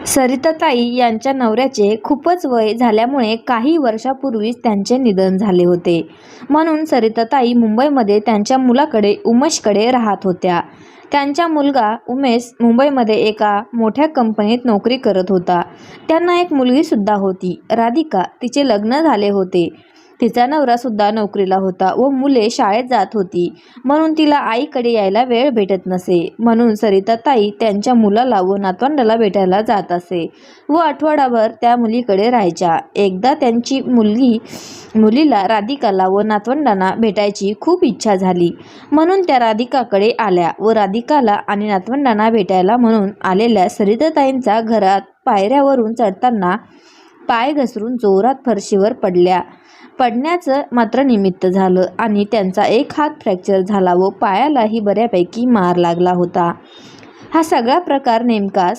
सरिताताई यांच्या नवऱ्याचे खूपच वय झाल्यामुळे काही वर्षापूर्वीच त्यांचे निधन झाले होते. म्हणून सरिताताई मुंबईमध्ये त्यांच्या मुलाकडे उमेशकडे राहत होत्या. त्यांचा मुलगा उमेश मुंबईमध्ये एका मोठ्या कंपनीत नोकरी करत होता. त्यांना एक मुलगीसुद्धा होती, राधिका. तिचे लग्न झाले होते. तिचा नवरासुद्धा नोकरीला होता व मुले शाळेत जात होती. म्हणून तिला आईकडे यायला वेळ भेटत नसे. म्हणून सरिताताई त्यांच्या मुलाला व नातवंडाला भेटायला जात असे व आठवडाभर त्या मुलीकडे राहायच्या. एकदा त्यांची मुलीला राधिकाला व नातवंडांना भेटायची खूप इच्छा झाली. म्हणून त्या राधिकाकडे आल्या व राधिकाला आणि नातवंडांना भेटायला म्हणून आलेल्या सरिताताईंचा घरात पायऱ्यावरून चढताना पाय घसरून जोरात फरशीवर पडण्याचं मात्र निमित्त झालं आणि त्यांचा एक हात फ्रॅक्चर झाला व पायालाही बऱ्यापैकी मार लागला होता. हा सगळा प्रकार नेमका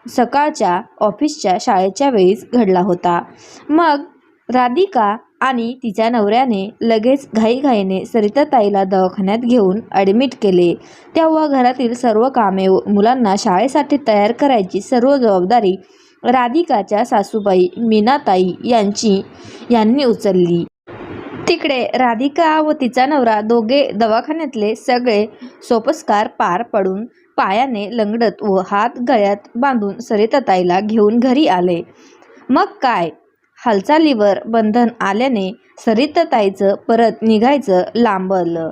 सकाळच्या ऑफिसच्या शाळेच्या वेळीच घडला होता. मग राधिका आणि तिच्या नवऱ्याने लगेच घाईघाईने सरिताताईला दवाखान्यात घेऊन ॲडमिट केले. तेव्हा घरातील सर्व कामे व मुलांना शाळेसाठी तयार करायची सर्व जबाबदारी राधिकाच्या सासूबाई मीनाताई यांनी उचलली. तिकडे राधिका व तिचा नवरा दोघे दवाखान्यातले सगळे सोपस्कार पार पडून पायाने लंगडत व हात गळ्यात बांधून सरिताताईला घेऊन घरी आले. मग काय, हालचालीवर बंधन आल्याने सरिताताईचं परत निघायचं लांबलं.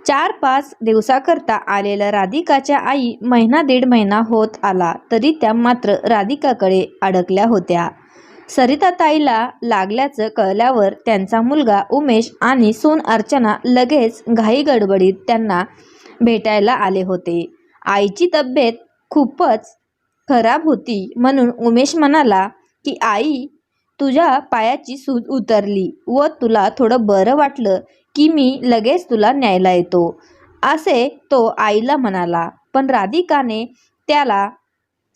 4-5 दिवसाकरता आलेल्या राधिकाच्या आई महिना-दीड महिना होत आला तरी त्या मात्र राधिकाकडे अडकल्या होत्या. सरिताताईला लागल्याचं कळल्यावर त्यांचा मुलगा उमेश आणि सून अर्चना लगेच घाईगडबडीत त्यांना भेटायला आले होते. आईची तब्येत खूपच खराब होती म्हणून उमेश म्हणाला की आई, तुझ्या पायाची सूज उतरली व तुला थोडं बरं वाटलं की मी लगेच तुला न्यायला येतो, असे तो आईला म्हणाला. पण राधिकाने त्याला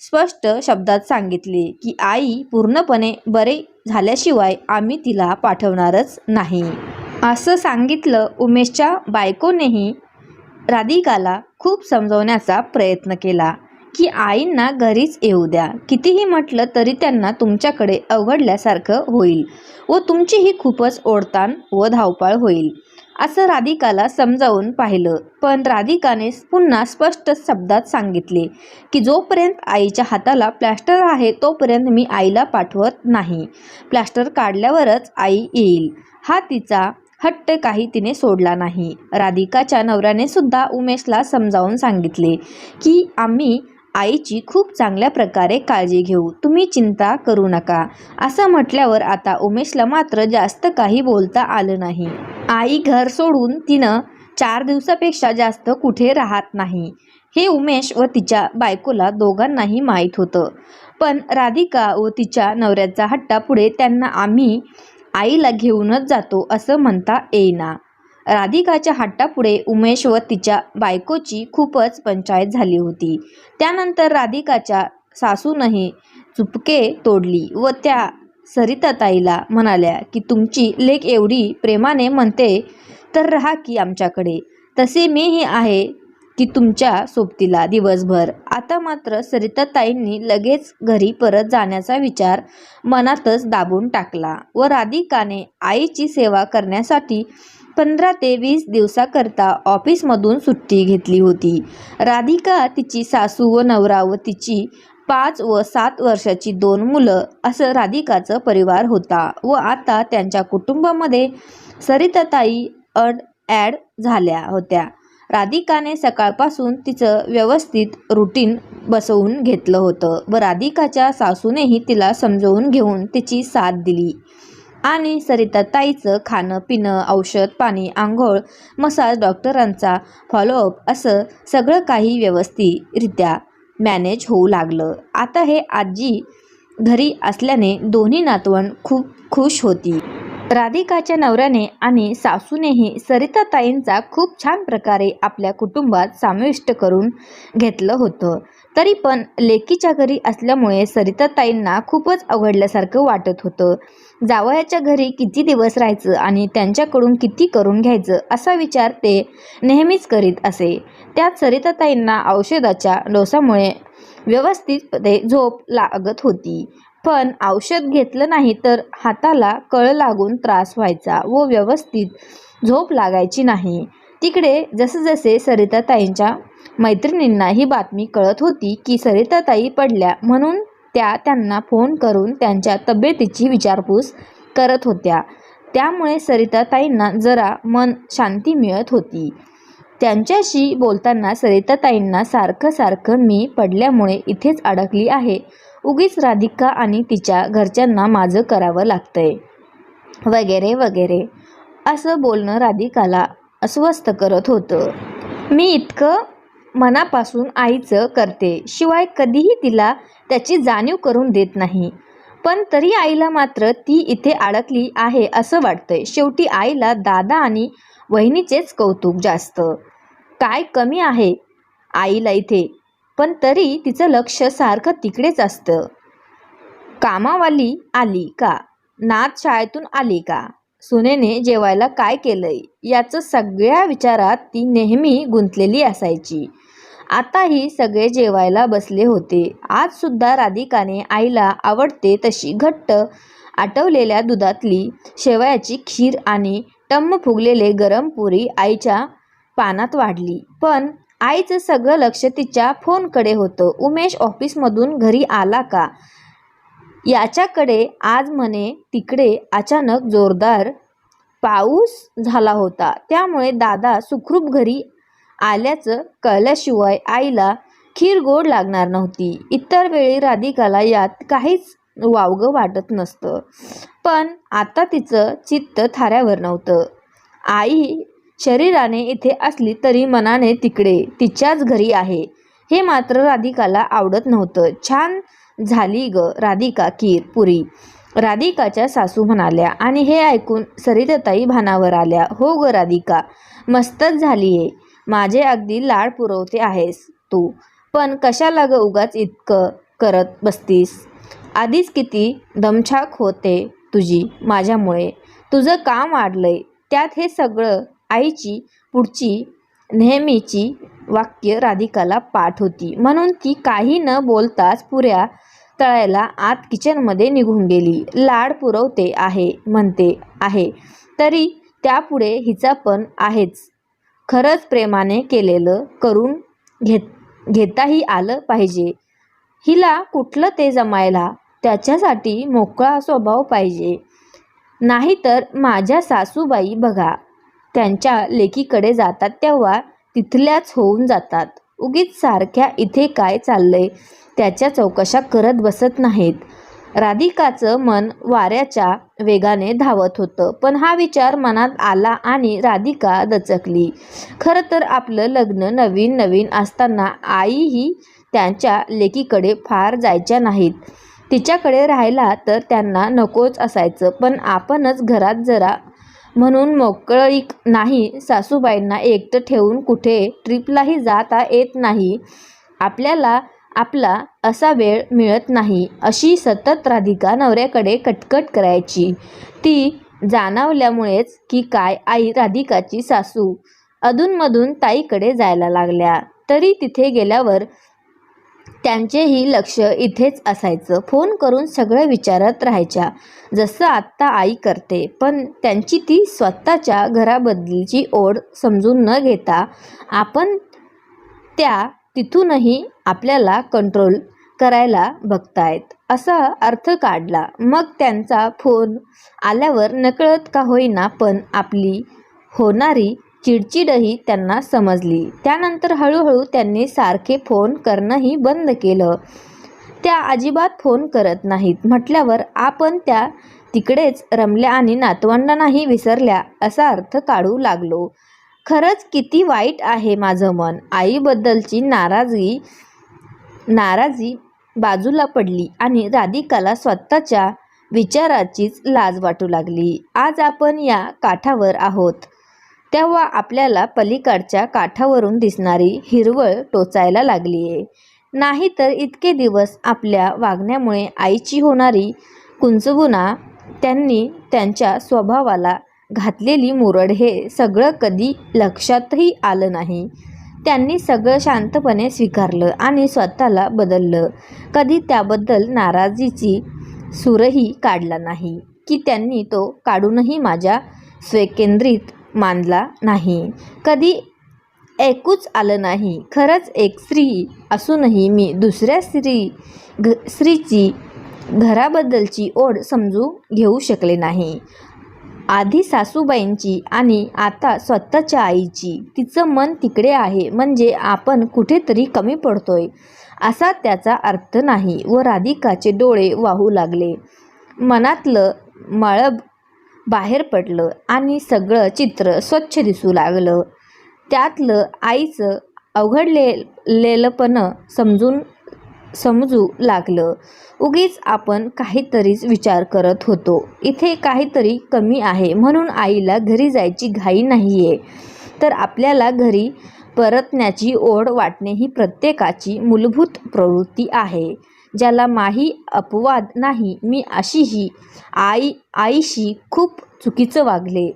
स्पष्ट शब्दात सांगितले की आई, पूर्णपणे बरे झाल्याशिवाय आम्ही तिला पाठवणारच नाही. असं सांगितलं. उमेशच्या बायकोनेही राधिकाला खूप समजवण्याचा प्रयत्न केला की आईंना घरीच येऊ द्या. कितीही म्हटलं तरी त्यांना तुमच्याकडे अवघडल्यासारखं होईल व तुमचीही खूपच ओढताण व धावपळ होईल, असं राधिकाला समजावून पाहिलं. पण राधिकाने पुन्हा स्पष्ट शब्दात सांगितले की जोपर्यंत आईच्या हाताला प्लॅस्टर आहे तोपर्यंत मी आईला पाठवत नाही. प्लॅस्टर काढल्यावरच आई येईल. हा तिचा हट्ट काही तिने सोडला नाही. राधिकाच्या नवऱ्याने सुद्धा उमेशला समजावून सांगितले की आम्ही आईची खूप चांगल्या प्रकारे काळजी घेऊ, तुम्ही चिंता करू नका. असं म्हटल्यावर आता उमेशला मात्र जास्त काही बोलता आलं नाही. आई घर सोडून तिनं 4 दिवसापेक्षा जास्त कुठे राहत नाही हे उमेश व तिच्या बायकोला दोघांनाही माहीत होतं. पण राधिका व तिच्या नवऱ्याच्या हट्टापुढे त्यांना आम्ही आईला घेऊनच जातो असं म्हणता येईना. राधिकाच्या हट्टापुढे उमेश व तिच्या बायकोची खूपच पंचायत झाली होती. त्यानंतर राधिकाच्या सासूनही चुपके तोडली व त्या सरिताताईला म्हणाल्या की तुमची लेक एवढी प्रेमाने म्हणते तर राहा की आमच्याकडे, तसे मीही आहे की तुमच्या सोबतीला दिवसभर. आता मात्र सरिताताईंनी लगेच घरी परत जाण्याचा विचार मनातच दाबून टाकला व राधिकाने आईची सेवा करण्यासाठी 15 ते 20 दिवसाकरता ऑफिसमधून सुट्टी घेतली होती. राधिका, तिची सासू व नवरा व तिची 5 व 7 वर्षाची 2 मुलं असं राधिकाचं परिवार होता व आता त्यांच्या कुटुंबामध्ये सरिताताई ॲड झाल्या होत्या. राधिकाने सकाळपासून तिचं व्यवस्थित रुटीन बसवून घेतलं होतं व राधिकाच्या सासूनेही तिला समजवून घेऊन तिची साथ दिली आणि सरिताताईचं खाणं पिणं, औषध पाणी, आंघोळ, मसाज, डॉक्टरांचा फॉलोअप असं सगळं काही व्यवस्थितरित्या मॅनेज होऊ लागलं. आता हे आजी घरी असल्याने दोन्ही नातवंड खूप खुश होती. राधिकाच्या नवऱ्याने आणि सासूनेही सरिताताईंचा खूप छान प्रकारे आपल्या कुटुंबात समाविष्ट करून घेतलं होतं. तरी पण लेकीच्या घरी असल्यामुळे सरिताताईंना खूपच अवघडल्यासारखं वाटत होतं. जावयाच्या घरी किती दिवस राहायचं आणि त्यांच्याकडून किती करून घ्यायचं असा विचार ते नेहमीच करीत असे. त्यात सरिताताईंना औषधाच्या डोसामुळे व्यवस्थितपणे झोप लागत होती. पण औषध घेतलं नाही तर हाताला कळ लागून त्रास व्हायचा व व्यवस्थित झोप लागायची नाही. तिकडे जसजसे सरिताताईंच्या मैत्रिणींना ही बातमी कळत होती की सरिताताई पडल्या, म्हणून त्या त्यांना फोन करून त्यांच्या तब्येतीची विचारपूस करत होत्या. त्यामुळे सरिताताईंना जरा मन शांती मिळत होती. त्यांच्याशी बोलताना सरिताताईंना सारखं सारखं मी पडल्यामुळे इथेच अडकली आहे, उगीच राधिका आणि तिच्या घरच्यांना माझं करावं लागतंय वगैरे वगैरे असं बोलणं राधिकाला अस्वस्थ करत होतं. मी इतकं मनापासून आईचं करते, शिवाय कधीही तिला त्याची जाणीव करून देत नाही. पण तरी आईला मात्र ती इथे अडकली आहे असं वाटतंय. शेवटी आईला दादा आणि वहिनीचेच कौतुक जास्त. काय कमी आहे आईला इथे? पण तरी तिचं लक्ष सारखं तिकडेच असतं. कामावाली आली का? नात शाळेतून आली का? सुनेने जेवायला काय केलंय? याचं सगळ्या विचारात ती नेहमी गुंतलेली असायची. आताही सगळे जेवायला बसले होते. आज सुद्धा राधिकाने आईला आवडते तशी घट्ट आटवलेल्या दुधातली शेवयाची खीर आणि टम्म फुगलेले गरम पुरी आईच्या पानात वाढली. पण आईचं सगळं लक्ष तिच्या फोनकडे होतं. उमेश ऑफिसमधून घरी आला का याच्याकडे. आज म्हणे तिकडे अचानक जोरदार पाऊस झाला होता, त्यामुळे दादा सुखरूप घरी आल्याचं कळल्याशिवाय आईला खीर गोड लागणार नव्हती. इतर वेळी राधिकाला यात काहीच वावगं वाटत नसतं, पण आता तिचं चित्त थाऱ्यावर नव्हतं. आई शरीराने इथे असली तरी मनाने तिकडे तिच्याच घरी आहे, हे मात्र राधिकाला आवडत नव्हतं. छान झाली ग राधिका खीर पुरी, राधिकाच्या सासू म्हणाल्या आणि हे ऐकून सरिताताई भानावर आल्या. हो ग राधिका, मस्तच झालीये. माझे अगदी लाड पुरवते आहेस तू, पण कशाला ग उगाच इतकं करत बसतीस? आधीच किती दमछाक होते तुझी माझ्यामुळे. तुझं काम वाढलंय, त्यात हे सगळं. आईची पुढची नेहमीची वाक्य राधिकाला पाठ होती, म्हणून ती काही न बोलताच पुऱ्या तळायला आत किचनमध्ये निघून गेली. लाड पुरवते आहे म्हणते आहे, तरी त्यापुढे हिचा पण आहेच. खरंच प्रेमाने केलेलं करून घेताही आलं पाहिजे. हिला कुठलं ते जमायला? त्याच्यासाठी मोकळा स्वभाव पाहिजे. नाहीतर माझ्या सासूबाई बघा, त्यांच्या लेकीकडे जातात तेव्हा तिथल्याच होऊन जातात. उगीच सारख्या इथे काय चाललंय त्याच्या चौकशा करत बसत नाहीत. राधिकाचं मन वाऱ्याच्या वेगाने धावत होतं, पण हा विचार मनात आला आणि राधिका दचकली. खरं तर आपलं लग्न नवीन नवीन असताना आईही त्यांच्या लेकीकडे फार जायच्या नाहीत. तिच्याकडे राहायला तर त्यांना नकोच असायचं, पण आपणच घरात जरा म्हणून मोकळीक नाही. सासूबाईंना एकटं ठेवून कुठे ट्रिपलाही जाता येत नाही. आपल्याला आपला असा वेळ मिळत नाही, अशी सतत राधिका नवऱ्याकडे कटकट करायची. ती जाणवल्यामुळेच की काय आई राधिकाची सासू अधूनमधून ताईकडे जायला लागल्या, तरी तिथे गेल्यावर त्यांचेही लक्ष इथेच असायचं. फोन करून सगळं विचारत राहायच्या, जसं आत्ता आई करते. पण त्यांची ती स्वतःच्या घराबद्दलची ओढ समजून न घेता आपण त्या तिथूनही आपल्याला कंट्रोल करायला बघतायत असा अर्थ काढला. मग त्यांचा फोन आल्यावर नकळत का होईना पण आपली होणारी चिडचिडही त्यांना समजली. त्यानंतर हळूहळू त्यांनी सारखे फोन करणंही बंद केलं. त्या अजिबात फोन करत नाहीत म्हटल्यावर आपण त्या तिकडेच रमल्या आणि नातवंडांनाही विसरल्या असा अर्थ काढू लागलो. खरंच किती वाईट आहे माझं मन. आईबद्दलची नाराजी बाजूला पडली आणि राधिकाला स्वतःच्या विचाराचीच लाज वाटू लागली. आज आपण या काठावर आहोत तेव्हा आपल्याला पलीकडच्या काठावरून दिसणारी हिरवळ टोचायला लागलीये. नाहीतर इतके दिवस आपल्या वागण्यामुळे आईची होणारी कुंचबुना, त्यांनी त्यांच्या स्वभावाला घातलेली मुरड, हे सगळं कधी लक्षातही आलं नाही. त्यांनी सगळं शांतपणे स्वीकारलं आणि स्वतःला बदललं. कधी त्याबद्दल नाराजीची सूरही काढला नाही की त्यांनी तो काढूनही माझ्या स्वकेंद्रित मानला नाही. कधी ऐकूच आलं नाही. खरंच एक स्त्री असूनही मी दुसऱ्या स्त्रीची घराबद्दलची ओढ समजू घेऊ शकले नाही. आधी सासूबाईंची आणि आता स्वतःच्या आईची. तिचं मन तिकडे आहे म्हणजे आपण कुठेतरी कमी पडतोय असा त्याचा अर्थ नाही. व राधिकाचे डोळे वाहू लागले. मनातलं मळब बाहेर पडलं आणि सगळं चित्र स्वच्छ दिसू लागलं. त्यातलं आईचं अवघडलेलंपण समजू लागलं. उगीच आपण काहीतरीच विचार करत होतो. इथे काहीतरी कमी आहे म्हणून आईला घरी जायची घाई नाहीये. तर आपल्याला घरी परतण्याची ओढ वाटणे ही प्रत्येकाची मूलभूत प्रवृत्ती आहे. ज्याला माही अपवाद नाही. मी अशीही आईशी खूप चुकीचं वागले.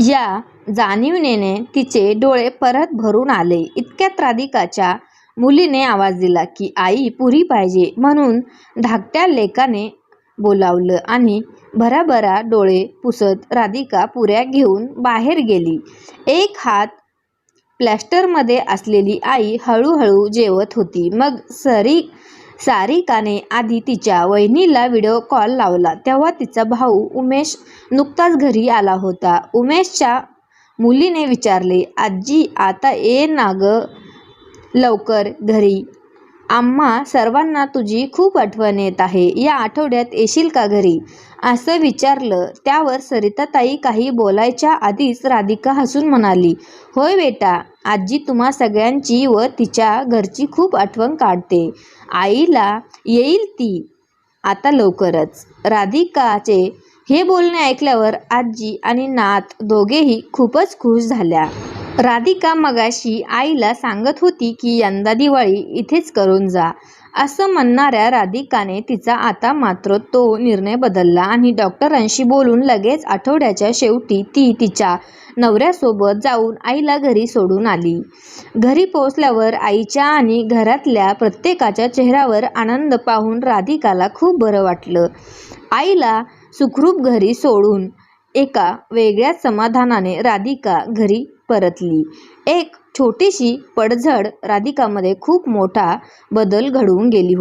या जाणीवेने तिचे डोळे परत भरून आले. इतक्यात राधिकाच्या मुलीने आवाज दिला की आई पुरी पाहिजे. म्हणून धाकट्या लेकाने बोलावलं आणि भराभरा डोळे पुसत राधिका पुऱ्या घेऊन बाहेर गेली. एक हात प्लॅस्टरमध्ये असलेली आई हळूहळू जेवत होती. मग सारिकाने आधी तिच्या वहिनीला व्हिडिओ कॉल लावला. तेव्हा तिचा भाऊ उमेश नुकताच घरी आला होता. उमेशच्या मुलीने विचारले, आजी आता ये ना ग लवकर घरी. आम्हा सर्वांना तुझी खूप आठवण येत आहे. या आठवड्यात येशील का घरी असं विचारलं. त्यावर सरिताताई काही बोलायच्या आधीच राधिका हसून म्हणाली, होय बेटा, आजी तुम्हा सगळ्यांची व तिच्या घरची खूप आठवण काढते. आईला येईल ती आता लवकरच. राधिकाचे हे बोलणे ऐकल्यावर आजी आणि नात दोघेही खूपच खुश झाल्या. राधिका मगाशी आईला सांगत होती की यंदा दिवाळी इथेच करून जा असं म्हणणाऱ्या राधिकाने तिचा आता मात्र तो निर्णय बदलला आणि डॉक्टरांशी बोलून लगेच आठवड्याच्या शेवटी ती तिच्या नवऱ्यासोबत जाऊन आईला घरी सोडून आली. घरी पोहोचल्यावर आईच्या आणि घरातल्या प्रत्येकाच्या चेहऱ्यावर आनंद पाहून राधिकाला खूप बरं वाटलं. आईला सुखरूप घरी सोडून एका वेगळ्याच समाधानाने राधिका घरी परतली. एक छोटीशी पडझड राधिकामध्ये खूप मोठा बदल घडवून गेली होती.